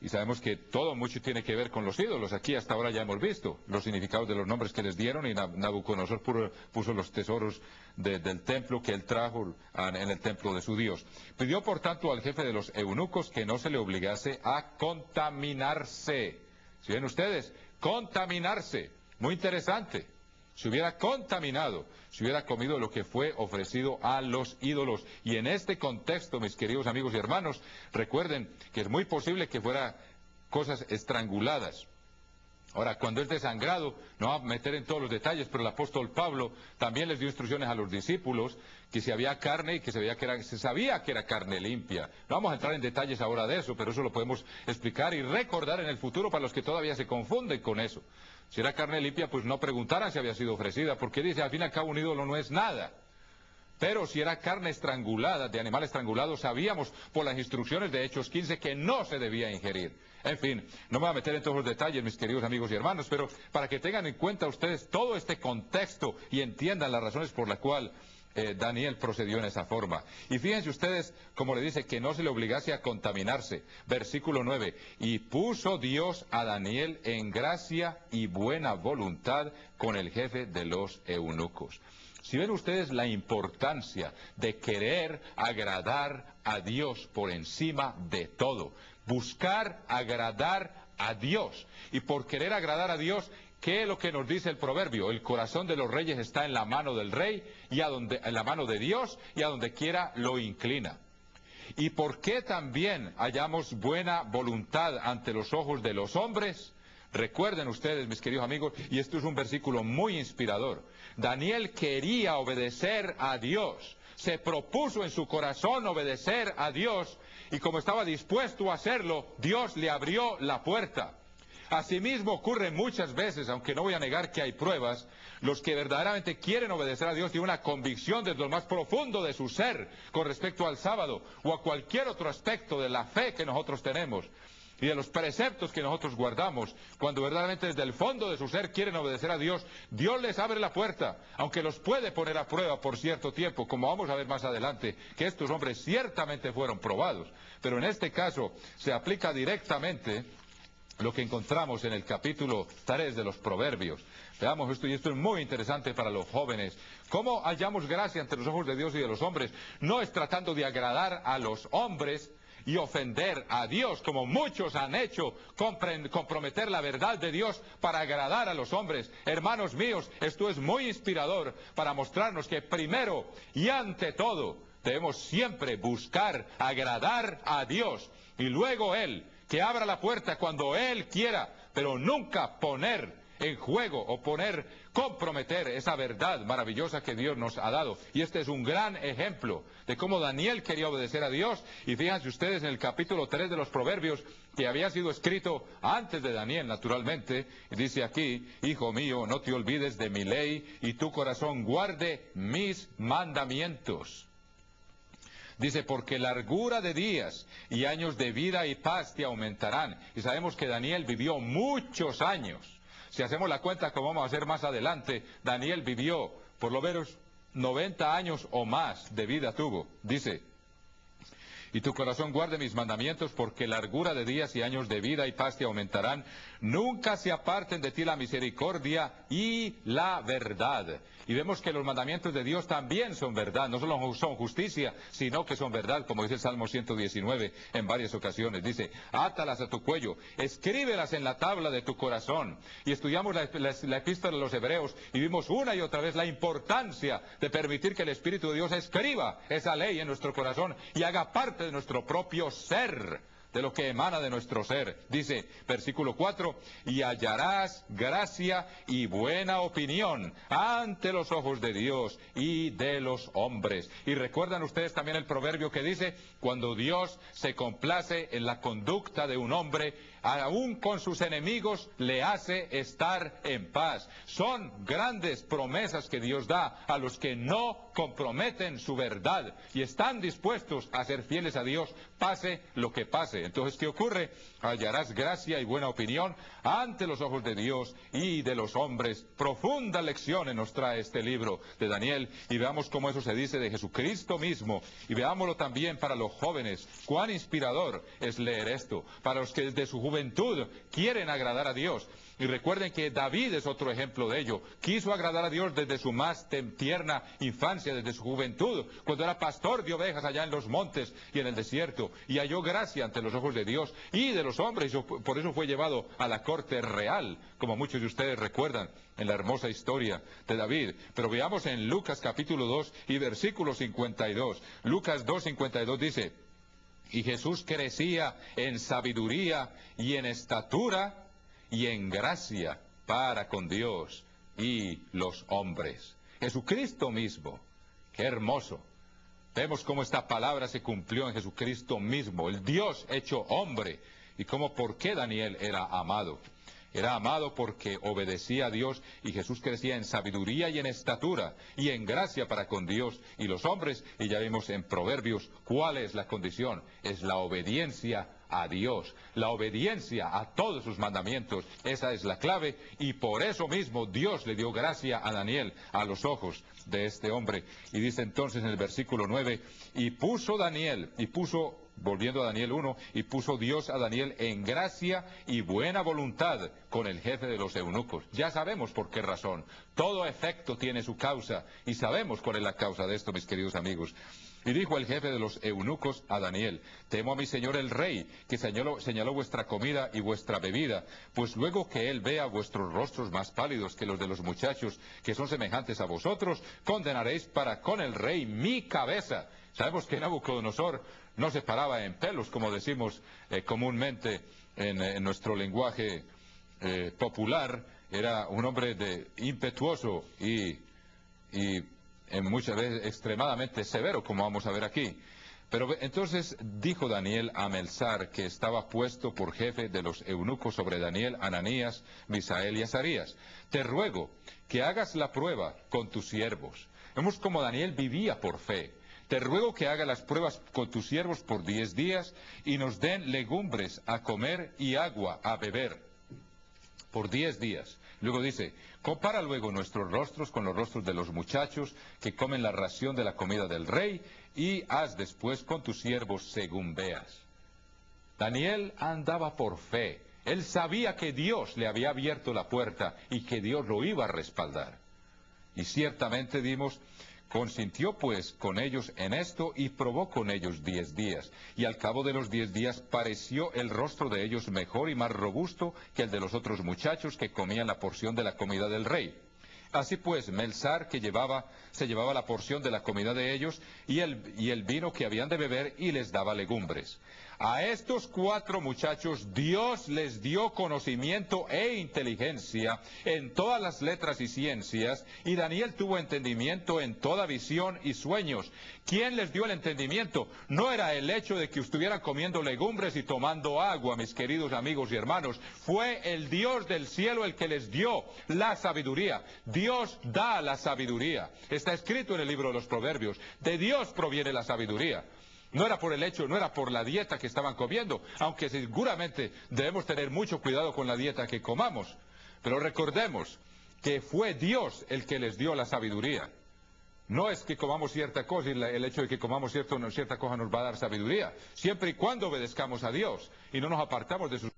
S1: Y sabemos que todo mucho tiene que ver con los ídolos. Aquí hasta ahora ya hemos visto los significados de los nombres que les dieron, y Nabucodonosor puso los tesoros del templo que él trajo en el templo de su Dios. Pidió por tanto al jefe de los eunucos que no se le obligase a contaminarse. ¿Sí ven ustedes? Contaminarse. Muy interesante. Se hubiera contaminado, se hubiera comido lo que fue ofrecido a los ídolos. Y en este contexto, mis queridos amigos y hermanos, recuerden que es muy posible que fuera cosas estranguladas. Ahora, cuando es desangrado, no va a meter en todos los detalles, pero el apóstol Pablo también les dio instrucciones a los discípulos que si había carne y que se sabía que era carne limpia. No vamos a entrar en detalles ahora de eso, pero eso lo podemos explicar y recordar en el futuro para los que todavía se confunden con eso. Si era carne limpia, pues no preguntaran si había sido ofrecida, porque dice, al fin y al cabo un ídolo no es nada. Pero si era carne estrangulada, de animal estrangulado, sabíamos por las instrucciones de Hechos 15 que no se debía ingerir. En fin, no me voy a meter en todos los detalles, mis queridos amigos y hermanos, pero para que tengan en cuenta ustedes todo este contexto y entiendan las razones por las cuales Daniel procedió en esa forma. Y fíjense ustedes, como le dice, que no se le obligase a contaminarse. Versículo 9. Y puso Dios a Daniel en gracia y buena voluntad con el jefe de los eunucos. Si ven ustedes la importancia de querer agradar a Dios por encima de todo, buscar agradar a Dios, y por querer agradar a Dios, ¿qué es lo que nos dice el proverbio? El corazón de los reyes está en la mano del rey, y en la mano de Dios, y a donde quiera lo inclina. ¿Y por qué también hallamos buena voluntad ante los ojos de los hombres? Recuerden ustedes, mis queridos amigos, y esto es un versículo muy inspirador. Daniel quería obedecer a Dios, se propuso en su corazón obedecer a Dios, y como estaba dispuesto a hacerlo, Dios le abrió la puerta. Asimismo ocurre muchas veces, aunque no voy a negar que hay pruebas, los que verdaderamente quieren obedecer a Dios tienen una convicción desde lo más profundo de su ser con respecto al sábado o a cualquier otro aspecto de la fe que nosotros tenemos y de los preceptos que nosotros guardamos. Cuando verdaderamente desde el fondo de su ser quieren obedecer a Dios, Dios les abre la puerta, aunque los puede poner a prueba por cierto tiempo, como vamos a ver más adelante, que estos hombres ciertamente fueron probados. Pero en este caso se aplica directamente lo que encontramos en el capítulo 3 de los Proverbios. Veamos esto, y esto es muy interesante para los jóvenes. ¿Cómo hallamos gracia ante los ojos de Dios y de los hombres? No es tratando de agradar a los hombres y ofender a Dios, como muchos han hecho, comprometer la verdad de Dios para agradar a los hombres. Hermanos míos, esto es muy inspirador para mostrarnos que primero y ante todo debemos siempre buscar agradar a Dios, y luego Él, que abra la puerta cuando Él quiera, pero nunca poner en juego o comprometer esa verdad maravillosa que Dios nos ha dado. Y este es un gran ejemplo de cómo Daniel quería obedecer a Dios. Y fíjense ustedes en el capítulo 3 de los Proverbios, que había sido escrito antes de Daniel, naturalmente, y dice aquí, hijo mío, no te olvides de mi ley, y tu corazón guarde mis mandamientos. Dice, porque largura de días y años de vida y paz te aumentarán. Y sabemos que Daniel vivió muchos años. Si hacemos la cuenta, como vamos a hacer más adelante, Daniel vivió por lo menos 90 años o más de vida tuvo. Dice, y tu corazón guarde mis mandamientos, porque largura de días y años de vida y paz te aumentarán. Nunca se aparten de ti la misericordia y la verdad. Y vemos que los mandamientos de Dios también son verdad, no solo son justicia, sino que son verdad, como dice el Salmo 119 en varias ocasiones. Dice, átalas a tu cuello, escríbelas en la tabla de tu corazón. Y estudiamos la epístola de los Hebreos y vimos una y otra vez la importancia de permitir que el Espíritu de Dios escriba esa ley en nuestro corazón y haga parte de nuestro propio ser, de lo que emana de nuestro ser. Dice, versículo 4, y hallarás gracia y buena opinión ante los ojos de Dios y de los hombres. Y recuerdan ustedes también el proverbio que dice, cuando Dios se complace en la conducta de un hombre, aún con sus enemigos le hace estar en paz. Son grandes promesas que Dios da a los que no comprometen su verdad y están dispuestos a ser fieles a Dios, pase lo que pase. hombre. Entonces, ¿qué ocurre? Hallarás gracia y buena opinión ante los ojos de Dios y de los hombres. Profundas lecciones nos trae este libro de Daniel, y veamos cómo eso se dice de Jesucristo mismo, y veámoslo también para los jóvenes. Cuán inspirador es leer esto, para los que desde su juventud quieren agradar a Dios. Y recuerden que David es otro ejemplo de ello. Quiso agradar a Dios desde su más tierna infancia, desde su juventud, cuando era pastor de ovejas allá en los montes y en el desierto, y halló gracia ante los ojos de Dios y de los hombres, y por eso fue llevado a la corte real, como muchos de ustedes recuerdan en la hermosa historia de David. Pero veamos en Lucas capítulo 2 y versículo 52. Lucas 2:52 dice: y Jesús crecía en sabiduría y en estatura y en gracia para con Dios y los hombres. Jesucristo mismo, qué hermoso. Vemos cómo esta palabra se cumplió en Jesucristo mismo, el Dios hecho hombre, y cómo por qué Daniel era amado. Era amado porque obedecía a Dios, y Jesús crecía en sabiduría y en estatura y en gracia para con Dios y los hombres. Y ya vimos en Proverbios cuál es la condición: es la obediencia a Dios, la obediencia a todos sus mandamientos. Esa es la clave, y por eso mismo Dios le dio gracia a Daniel a los ojos de este hombre. Y dice entonces en el versículo 9, volviendo a Daniel 1, y puso Dios a Daniel en gracia y buena voluntad con el jefe de los eunucos. Ya sabemos por qué razón. Todo efecto tiene su causa, y sabemos cuál es la causa de esto, mis queridos amigos. Y dijo el jefe de los eunucos a Daniel: temo a mi señor el rey, que señaló vuestra comida y vuestra bebida, pues luego que él vea vuestros rostros más pálidos que los de los muchachos que son semejantes a vosotros, condenaréis para con el rey mi cabeza. Sabemos que Nabucodonosor no se paraba en pelos, como decimos comúnmente en nuestro lenguaje popular. Era un hombre impetuoso y muchas veces extremadamente severo, como vamos a ver aquí. Pero entonces dijo Daniel a Melsar, que estaba puesto por jefe de los eunucos sobre Daniel, Ananías, Misael y Azarías: te ruego que hagas la prueba con tus siervos. Vemos cómo Daniel vivía por fe. Te ruego que hagas las pruebas con tus siervos por 10 días y nos den legumbres a comer y agua a beber por 10 días. Luego dice: compara luego nuestros rostros con los rostros de los muchachos que comen la ración de la comida del rey, y haz después con tus siervos según veas. Daniel andaba por fe. Él sabía que Dios le había abierto la puerta y que Dios lo iba a respaldar. Y ciertamente consintió pues con ellos en esto, y probó con ellos 10 días. Y al cabo de los 10 días pareció el rostro de ellos mejor y más robusto que el de los otros muchachos que comían la porción de la comida del rey. Así pues, Melsar se llevaba la porción de la comida de ellos y el vino que habían de beber, y les daba legumbres. A estos 4 muchachos Dios les dio conocimiento e inteligencia en todas las letras y ciencias, y Daniel tuvo entendimiento en toda visión y sueños. ¿Quién les dio el entendimiento? No era el hecho de que estuvieran comiendo legumbres y tomando agua, mis queridos amigos y hermanos. Fue el Dios del cielo el que les dio la sabiduría. Dios da la sabiduría. Está escrito en el libro de los Proverbios: de Dios proviene la sabiduría. No era por la dieta que estaban comiendo, aunque seguramente debemos tener mucho cuidado con la dieta que comamos. Pero recordemos que fue Dios el que les dio la sabiduría. No es que comamos cierta cosa y el hecho de que comamos cierta cosa nos va a dar sabiduría, siempre y cuando obedezcamos a Dios y no nos apartamos de sus...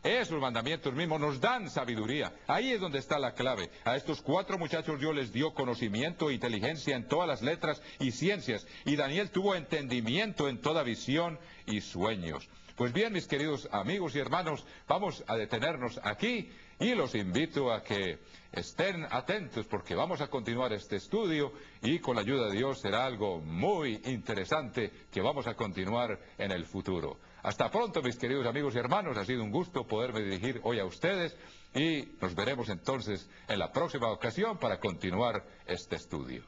S1: Esos mandamientos mismos nos dan sabiduría. Ahí es donde está la clave. A estos 4 muchachos Dios les dio conocimiento e inteligencia en todas las letras y ciencias, y Daniel tuvo entendimiento en toda visión y sueños. Pues bien, mis queridos amigos y hermanos, vamos a detenernos aquí, y los invito a que estén atentos, porque vamos a continuar este estudio, y con la ayuda de Dios será algo muy interesante que vamos a continuar en el futuro. Hasta pronto, mis queridos amigos y hermanos. Ha sido un gusto poderme dirigir hoy a ustedes, y nos veremos entonces en la próxima ocasión para continuar este estudio.